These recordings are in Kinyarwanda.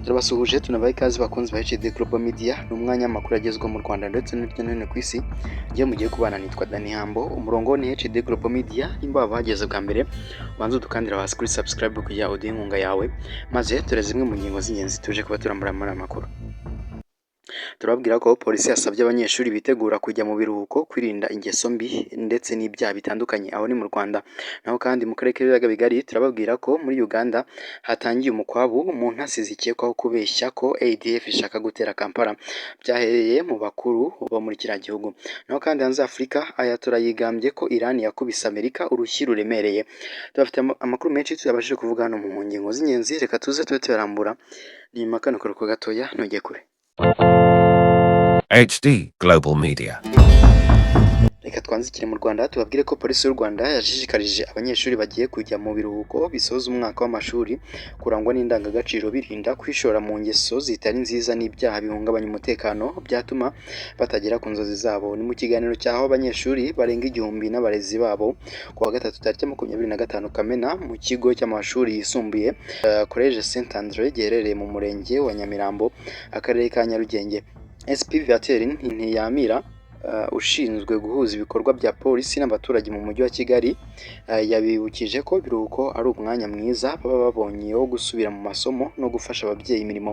Turabasuhuje tunabaye ikaze bakunzi ba HD Global Media n'umwanya w'amakuru agezweho mu Rwanda ndetse no hino ku isi. Ngiye mugiye kubana nitwa Dani Hambo, umurongo ni HD Global Media. Nimba bageze bwa mbere ubanze udukandira hasi kuri subscribe kugira uduhe inkunga yawe, maze tureze zimwe mu ngingo z'ingenzi tuje kuba turambura muri amakuru. Turababwira ko polisi yasabye abanyeshuri bitegura kujya mu biruhuko kwirinda ingeso mbi ndetse n'ibyaha bitandukanye aho ni mu Rwanda. Naho kandi mu karere k'ibiyaga bigari turababwira ko muri Uganda hatangiye umukwabu mu ntasi zikekwaho kubeshya ko ADF ishaka gutera Kampala, byahereye mu bakuru bo muri kiriya gihugu. Naho kandi hanze Afurika Ayatollah yigambye ko Iran yakubise Amerika urushyi ruremereye. Turafite amakuru menshi tuyabashije kuvuga hano mu ngingo z'ingenzi, reka tuze tube tuyarambura nyuma kano karuhuko gatoya ntujye kure. HD Global Media. Reka twanzikire mu Rwanda tubabwire ko polisi y'u Rwanda yashishikarije abanyeshuri bagiye kujya mu biruhuko bisoza umwaka w'amashuri kurangwa n'indangagaciro birinda kwishora mu ngeso zitari nziza n'ibyaha bihungabanya umutekano byatuma batagera ku nzozi zabo. Ni mu kiganiro cyaho abanyeshuri barenga igihumbi n'abarezi babo ku wa gatatu tariki 25 Kamena mu kigo cy'amashuri yisumbuye Collège Saint André giherereye mu murenge wa Nyamirambo, akarere ka Nyarugenge. SP Viateur Ntiyamira ushinzwe guhuza ibikorwa bya polisi n'abaturage mu mujyi wa Kigali yabibukije ko biruhuko ari umwanya mwiza baba babonye wo gusubira mu masomo no gufasha ababyeyi imirimo,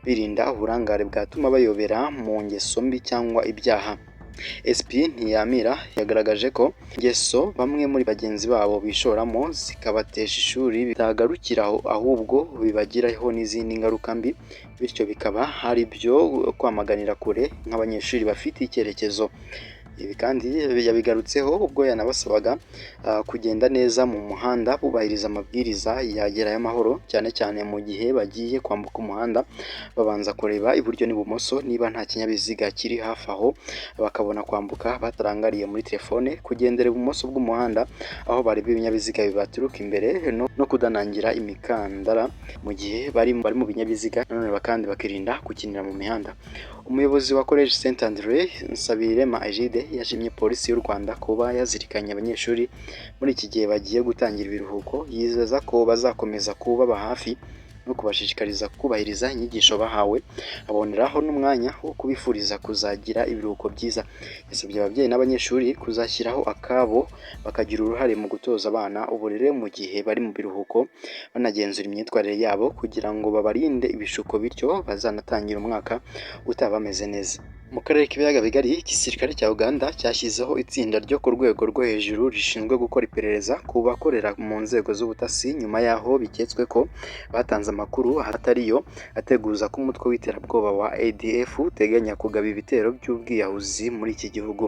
birinda uburangare bwatuma bayobera mu ngeso mbi cyangwa ibyaha. SP Ntiyamira yagaragaje ko ingeso bamwe muri bagenzi babo bishoramo zikabatesha ishuri bitagarukiraho ahubwo bibagiraho n'izindi ngaruka mbi, bityo bikaba hari byo kwamaganira kure nk'abanyeshuri bafite icyerekezo. Ibi kandi yabigarutseho ubwo yanabasabaga kugenda neza mu muhanda bubahiriza amabwiriza yagerayo amahoro, cyane cyane mu gihe bagiye kwambuka umuhanda babanza kureba iburyo n'ibumoso niba nta kinyabiziga kiri hafi aho bakabona kwambuka batarangariye muri telefone, kugendera ibumoso bw'umuhanda aho bareba ibinyabiziga bibaturuka imbere no kudanangira imikandara mu gihe bari mu binyabiziga, nanone kandi bakirinda gukinira mu mihanda. Umuyobozi wa Collège Saint André Nsabirema Egide yashimye polisi y'u Rwanda kuba yazirikanye abanyeshuri muri iki gihe bagiye gutangira ibiruhuko, yizeza ko bazakomeza kubaba hafi no kubashishikariza kubahiriza inyigisho bahawe, aboneraho n'umwanya wo kubifuriza kuzagira ibiruhuko byiza. Yasabye ababyeyi n'abanyeshuri kuzashyiraho akabo bakagira uruhare mu gutoza abana uburere mu gihe bari mu biruhuko, banagenzura imyitwarire yabo kugira ngo babarinde ibishuko, bityo bazanatangira umwaka utaba bameze neza. Mu karere k'ibiyaga bigari igisirikare cya Uganda cyashyizeho itsinda ryo ku rwego rwo hejuru rishinzwe gukora iperereza ku bakorera mu nzego z'ubutasi nyuma yaho biketswe ko batanze amakuru atariyo ateguza ko umutwe w'iterabwoba wa ADF uteganya kugaba ibitero by'ubwiyahuzi muri iki gihugu.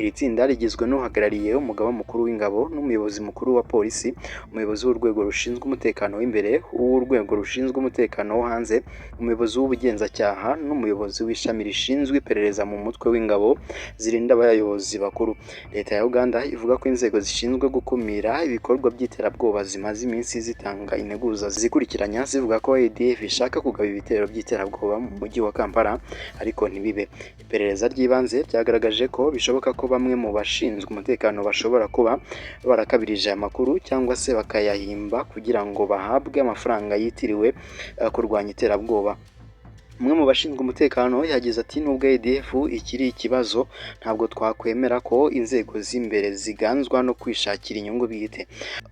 Iri tsinda rigizwe n'uhagarariye umugaba mukuru w'ingabo n'umuyobozi mukuru wa polisi, umuyobozi w'urwego rushinzwe umutekano w'imbere, uw'urwego rushinzwe umutekano wo hanze, umuyobozi w'ubugenzacyaha n'umuyobozi w'ishami rishinzwe iperereza mu mutwe w'ingabo zirinda abayobozi bakuru. Leta ya Uganda ivuga ko inzego zishinzwe gukumira ibikorwa by'iterabwoba zimaze iminsi zitanga integuza zikurikiranya zivuga ko ADF ishaka kugaba ibitero by'iterabwoba mu mujyi wa Kampala ariko ntibibe. Iperereza ry'ibanze ryagaragaje ko bishoboka ko bamwe mu bashinzwe umutekano bashobora kuba barakabirije aya makuru cyangwa se bakayahimba kugira ngo bahabwe amafaranga yitiriwe kurwanya iterabwoba. Umwe mu bashinzwe umutekano yagize ati nubwo ADF ikiri ikibazo ntabwo twakwemera ko inzego z'imbere ziganzwa no kwishakira inyungu bwite.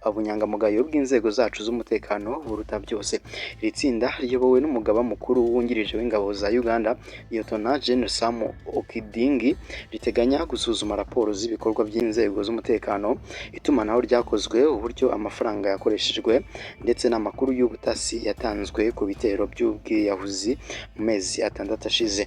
Ubunyangamugayo bw'inzego zacu z'umutekano buruta byose. Iri tsinda riyobowe n'umugaba mukuru wungirije w'ingabo za Uganda Lieutenant General Sam Okidingi, riteganya gusuzuma raporo z'ibikorwa by'inzego z'umutekano, itumanaho ryakozwe, uburyo amafaranga yakoreshejwe ndetse n'amakuru y'ubutasi yatanzwe ku bitero by'ubwiyahuzi mu mezi 6 ashize.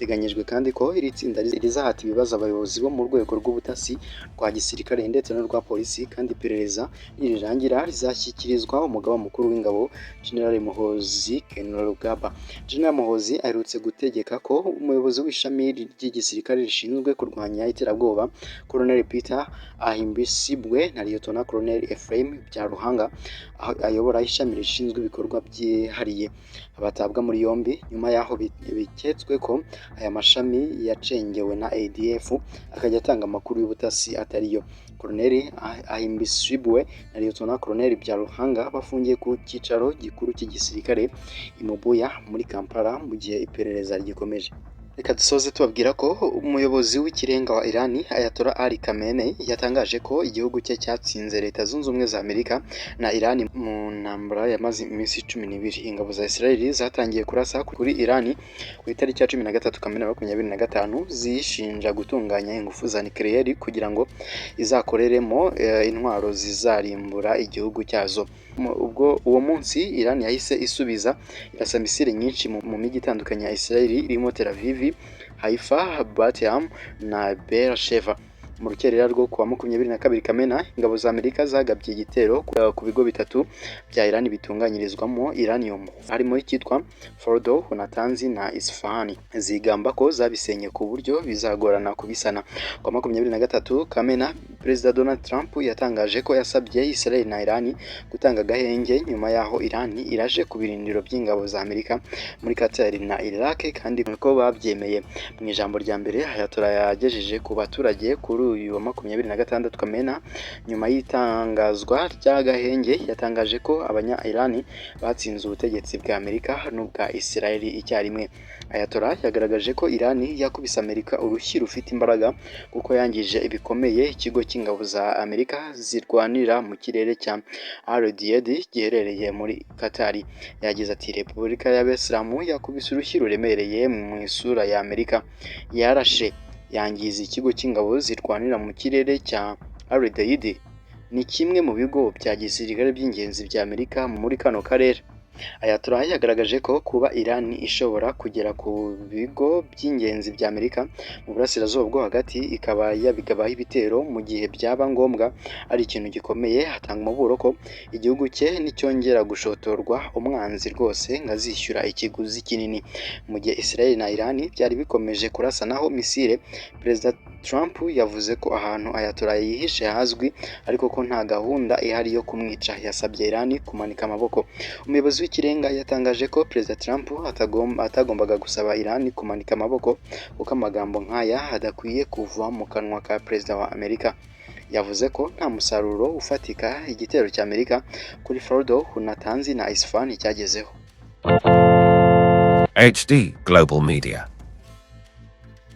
Biteganyijwe kandi ko iri tsinda rizahata ibibazo abayobozi bo mu rwego rw'ubutasi rwa gisirikare ndetse n'urwa polisi, kandi iperereza nirirangira rizashyikirizwa umugaba mukuru w'ingabo General Muhoozi Kainerugaba. General Muhoozi aherutse gutegeka ko umuyobozi w'ishami ry'igisirikare rishinzwe kurwanya iterabwoba Colonel Peter Ahimbisibwe na Lieutenant Colonel Ephraim Byaruhanga ayobora ishami rishinzwe ibikorwa byihariye batabwa muri yombi nyuma yaho biketswe ko aya mashami yacengewe na ADF akajya atanga amakuru y'ubutasi atariyo. Colonel Ahimbisibwe na Lieutenant Colonel Byaruhanga bafungiye ku cyicaro gikuru cy'igisirikare i Mobuya muri Kampala mu gihe iperereza rigikomeje. Reka dusoze tubabwira ko umuyobozi w'ikirenga wa Iran Ayatollah Ali Khamenei yatangaje ko igihugu cye cyatsinze Leta Zunze Ubumwe za Amerika na Iran mu ntambara yamaze iminsi 12. Ingabo za Israel zatangiye kurasa kuri Iran ku itariki ya 13 Kamena 2025 zishinja gutunganya ingufu za nucleaire kugira ngo izakoreremo intwaro zizarimbura igihugu cyazo. Ubwo uwo munsi Iran yahise isubiza irasa misile nyinshi mu mijyi itandukanye ya Israel irimo Tel Aviv, Haifa, Bat-Yam na Beersheba. Mu rukerera rwo kuwa 22 Kamena ingabo za Amerika zagabye igitero ku bigo bitatu bya Iran bitunganyirizwamo uranium, harimo icyitwa Fordo, Natanz na Isfahan. Zigamba ko zabisenye ku buryo bizagorana kubisana. Kwa 23 Kamena Perezida Donald Trump yatangaje ko yasabye Israel na Iran gutanga gahenge nyuma yaho Iran iraje ku birindiro by'ingabo za Amerika muri Qatar na Iraq, kandi ko babyemeye. Mu ijambo rya mbere Ayatollah yagejeje ku baturage kuri uyu wa 26 Kamena nyuma y'itangazwa ry'agahenge yatangaje ko abanya-Iran batsinze ubutegetsi bwa Amerika n'ubwa Israel icyarimwe. Ayatollah yagaragaje ko Iran yakubise Amerika urushyi rufite imbaraga kuko yangije ibikomeye ikigo cy'ingabo za Amerika zirwanira mu kirere cya Al-Udeid giherereye muri Qatar. Yagize ati Repubulika y'Abisilamu yakubise urushyi ruremereye mu isura ya Amerika, yarashe yangiza ikigo cy'ingabo zirwanira mu kirere cya Al-Udeid, ni kimwe mu bigo bya gisirikare by'ingenzi bya Amerika muri kano karere. Ayatollah yagaragaje ko kuba Iran ishobora kugera ku bigo by'ingenzi bya Amerika mu burasirazuba bwo hagati ikaba yabigabaho ibitero mu gihe byaba ngombwa ari ikintu gikomeye. Hatanga umuburo ko igihugu cye nicyongera gushotorwa umwanzi rwose ngazishyura ikiguzi kinini. Mu gihe Israel na Iran byari bikomeje kurasanaho misile, Perezida Trump yavuze ko ahantu Ayatollah yihishe hazwi ariko ko nta gahunda ihari yo kumwica. Yasabye Iran kumanika amaboko. Umuyobozi w'ikirenga yatangaje ko Perezida Trump atagombaga gusaba Iran kumanika amaboko kuko amagambo nk'aya adakwiye kuva mu kanwa ka Perezida wa Amerika. Yavuze ko nta musaruro ufatika igitero cya Amerika kuri Fordo, Natanz na Isfahan cyagezeho. HD Global Media.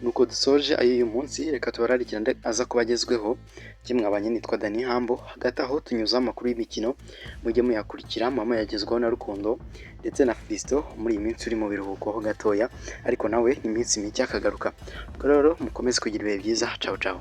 Nuko dusoje ay'uyu munsi, reka tubararikira aza kubagezweho. Kimwabanye nitwa Dani Hambo. Hagati aho tunyuza amakuru y'imikino mujye muyakurikira. Mama yagezweho na Rukundo ndetse na Fisto muri iyi minsi uri mu biruhuko ho gatoya, ariko nawe ni iminsi mike akagaruka. Rero mukomeze kugira ibihe byiza. Ciao ciao.